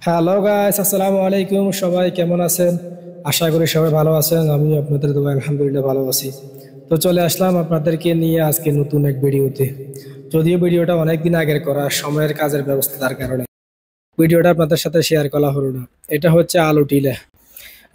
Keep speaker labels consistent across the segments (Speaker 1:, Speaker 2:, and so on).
Speaker 1: Hello guys, আসসালামু আলাইকুম। সবাই কেমন আছেন? আশা করি সবাই ভালো আছেন। আমি আপনাদের দোয়া আলহামদুলিল্লাহ ভালো আছি। তো চলে আসলাম আপনাদেরকে নিয়ে আজকে নতুন এক ভিডিওতে। যদিও ভিডিওটা অনেকদিন আগের করা, সময়ের কাজের ব্যবস্থার কারণে ভিডিওটা আপনাদের সাথে শেয়ার করা হলো না। এটা হচ্ছে আলু টিলা,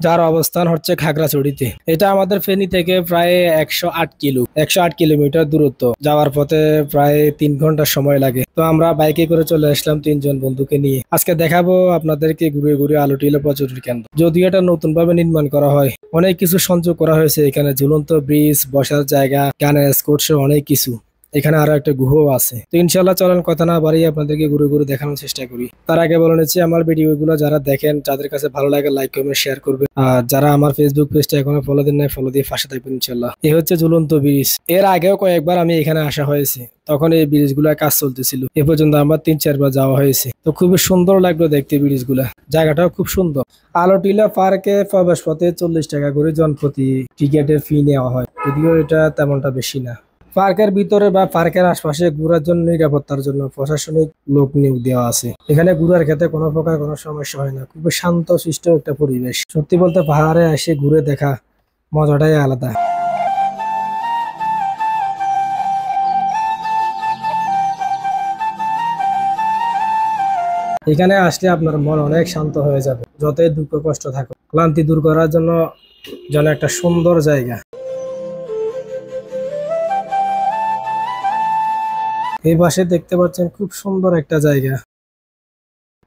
Speaker 1: যার অবস্থান হচ্ছে খাগড়াছড়িতে। এটা আমাদের ফেনী থেকে প্রায় 108 কিলোমিটার দূরত্ব। যাওয়ার পথে প্রায় 3 ঘন্টা সময় লাগে। তো আমরা বাইকে করে চলে আসলাম 3 জন বন্ধুকে নিয়ে। আজকে দেখাবো আপনাদেরকে ঘুরে ঘুরে আলুটিলা পর্যটন কেন্দ্র। যদিও এটা নতুন ভাবে নির্মাণ করা হয়, অনেক কিছু সংযোগ করা হয়েছে এখানে। ঝুলন্ত ব্রিজ, বসার জায়গা, গানের স্পোর্টস, অনেক কিছু। এখানে আরো একটা গুহা আছে। তো ইনশাল্লাহ চলেন কথা না বাড়িয়ে আপনাদেরকে ঘুরে ঘুরে দেখানোর চেষ্টা করি। তার আগে বলে নিচ্ছি, আমার ভিডিও গুলো যারা দেখেন, যাদের কাছে ভালো লাগে লাইক কমেন্ট শেয়ার করবেন। আর যারা আমার ফেসবুক পেজটা এখনো ফলো দেন নাই, ফলো দিয়ে পাশে থাকবেন ইনশাল্লাহ। এই হচ্ছে ঝুলন্ত ব্রিজ। এর আগেও কয়েকবার আমি এখানে আসা হয়েছে, তখন এই ব্রিজ গুলার কাজ চলতেছিল। এ পর্যন্ত আমার 3-4 বার যাওয়া হয়েছে। তো খুবই সুন্দর লাগলো দেখতে ব্রিজ গুলা। জায়গাটাও খুব সুন্দর। আলোটিলা পার্কে প্রবেশ পথে 40 টাকা করে জনপ্রতি টিকেটের ফি নেওয়া হয়, যদিও এটা তেমনটা বেশি না। পার্কের ভিতরে বা পার্কের আশপাশে ঘোরার জন্য নিরাপত্তার জন্য প্রশাসনিক লোক নিয়োগ দেওয়া আছে। এখানে ঘোরার ক্ষেত্রে কোনো প্রকার কোনো সমস্যা হয় না। খুবই শান্ত শিষ্ট একটা পরিবেশ। সত্যি বলতে পাহাড়ে এসে ঘুরে দেখা মজাটাই আলাদা। এখানে আসলে আপনার মন অনেক শান্ত হয়ে যাবে। যতই দুঃখ কষ্ট থাকুক, ক্লান্তি দূর করার জন্য যেন একটা সুন্দর জায়গা। এই পাশে দেখতে পাচ্ছেন খুব সুন্দর একটা জায়গা।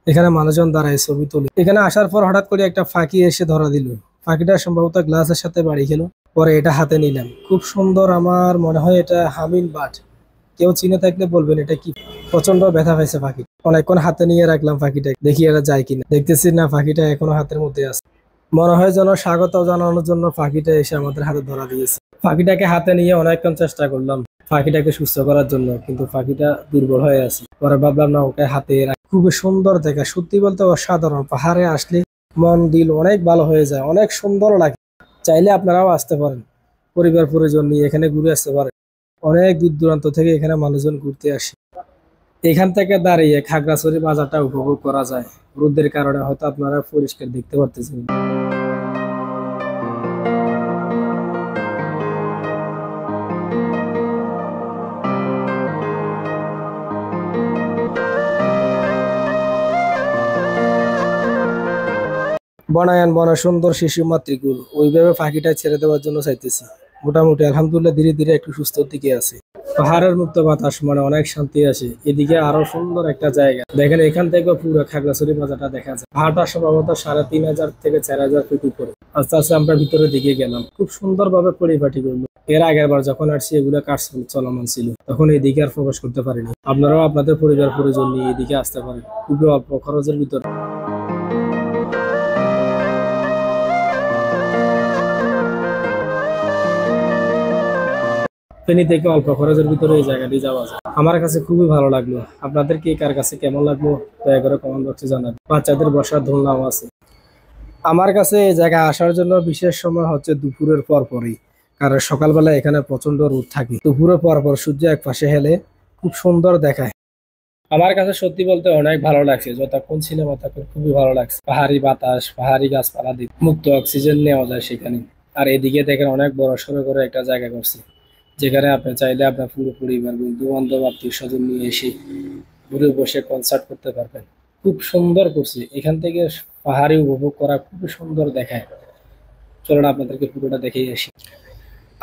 Speaker 1: এখানে মানুষজন দাঁড়ায় ছবি তোলে। এখানে আসার পর হঠাৎ করে একটা ফাঁকি এসে ধরা দিল। ফাঁকিটা সম্ভবত গ্লাসের সাথে বাড়ি খেলো। পরে এটা হাতে নিলাম, খুব সুন্দর। আমার মনে হয় এটা হামিং বার্ড। কেউ চিনে থাকলে বলবেন এটা কি। প্রচন্ড ব্যথা পাইছে পাখি। অনেকক্ষণ হাতে নিয়ে রাখলাম পাখিটা, দেখি এটা যায় কিনা। দেখতেছি না, পাখিটা এখনো হাতের মধ্যে আছে। মনে হয় যেন স্বাগত জানানোর জন্য পাখিটা এসে আমাদের হাতে ধরা দিয়েছে। পাখিটাকে হাতে নিয়ে অনেকক্ষণ চেষ্টা করলাম পাখিটাকে সুস্থ করার জন্য, কিন্তু পাখিটা দুর্বল হয়ে আছে। পরে ভাবলাম না, ওকে হাতে খুবই সুন্দর দেখা। সত্যি বলতে অসাধারণ। পাহাড়ে আসলে মন দিল অনেক ভালো হয়ে যায়, অনেক সুন্দর লাগে। চাইলে আপনারাও আসতে পারেন, পরিবার পরিজন নিয়ে এখানে ঘুরে আসতে পারেন। অনেক দূর দূরান্ত থেকে এখানে মানুষজন ঘুরতে আসে। এখান থেকে দাঁড়িয়ে খাগড়াছড়ি বাজারটা উপভোগ করা যায়। রোদের কারণে হয়তো আপনারা পরিষ্কার দেখতে পারতেছেন। বনায়ন বনা সুন্দর শিশু মাতৃকুল, ওইভাবে পাখিটা ছেড়ে দেওয়ার জন্য চাইতেছি। মোটামুটি আলহামদুলিল্লাহ ধীরে ধীরে একটু সুস্থর দিকে আছে। পাহাড়ের মুক্ত বাতাস, মানে অনেক শান্তি আছে। এদিকে আরো সুন্দর একটা জায়গা দেখেন। এখান থেকে পুরো খাগড়াছড়ি বাজারটা দেখা যায়। পাহাড়টা সম্ভবত 3500 থেকে 4000 ফিট উপরে। আস্তে আস্তে আমরা ভিতরের দিকে গেলাম। খুব সুন্দর ভাবে পরিপাটি করলো। এর আগের বার যখন আসছি এগুলো কাজ চলমান ছিল, তখন এদিকে আর প্রবেশ করতে পারিনি। আপনারাও আপনাদের পরিবার পরিজন নিয়ে এদিকে আসতে পারেন, খুবই অল্প খরচের ভিতরে। ফেনী থেকে অল্প খরচের ভিতরে এই জায়গাটি যাওয়া যায়। আমার কাছে খুবই ভালো লাগলো। আপনাদের কি কার কাছে কেমন লাগলো দয়া করে কমেন্ট বক্সে জানাবেন। বাচ্চাদের বসার দোলনাও আছে। আমার কাছে এই জায়গায় আসার জন্য বিশেষ সময় হচ্ছে দুপুরের পর পরই, কারণ সকালবেলা এখানে প্রচন্ড রোদ থাকে। দুপুরের পর পর সূর্য এক পাশে হেলে খুব সুন্দর দেখায়। আমার কাছে সত্যি বলতে অনেক ভালো লাগছে। যতক্ষণ ছিলাম ততক্ষণ খুবই ভালো লাগছে। পাহাড়ি বাতাস, পাহাড়ি গাছপালা দিয়ে মুক্ত অক্সিজেন নেওয়া যায় সেখানে। আর এদিকে দেখেন অনেক বড় সড়ো করে একটা জায়গা করছে, যেখানে আপনি চাইলে আপনার পুরো পরিবার, বন্ধু বান্ধব, আত্মীয় স্বজন নিয়ে এসে ঘুরে বসে কনসার্ট করতে পারবেন। খুব সুন্দর করছে। এখান থেকে পাহাড়ি উপভোগ করা খুবই সুন্দর দেখায়। চলুন আপনাদেরকে পুরোটা দেখেই আসি।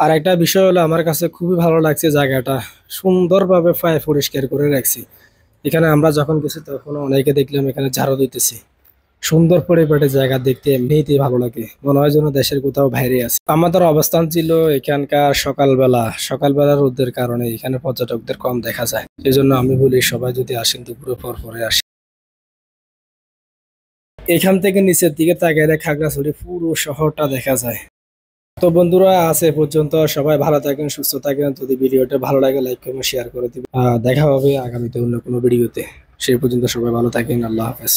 Speaker 1: আর একটা বিষয় হলো, আমার কাছে খুবই ভালো লাগছে জায়গাটা সুন্দরভাবে ফায় পরিষ্কার করে রাখছি। এখানে আমরা যখন গেছি তখন অনেকে দেখলাম এখানে ঝাড়ু দিতেছি। সুন্দর পরিপাটি জায়গা দেখতে এমনিতেই ভালো লাগে, মনে হয় যেন দেশের কোথাও বাইরে আছে। আমাদের অবস্থান ছিল এখানকার সকালবেলা রোদের কারণে এখানে পর্যটকদের কম দেখা যায়। এই জন্য আমি বলি সবাই যদি আসেন দুপুরে পর পরে আসেন। এখান থেকে নিচের দিকে তাকাইলে খাগড়াছড়ি পুরো শহরটা দেখা যায়। তো বন্ধুরা, আজ এ পর্যন্ত। সবাই ভালো থাকেন, সুস্থ থাকেন। যদি ভিডিওটা ভালো লাগে লাইক কমেন্ট শেয়ার করে দিবেন। দেখা হবে আগামীতে অন্য কোনো ভিডিওতে। সেই পর্যন্ত সবাই ভালো থাকেন। আল্লাহ হাফেজ।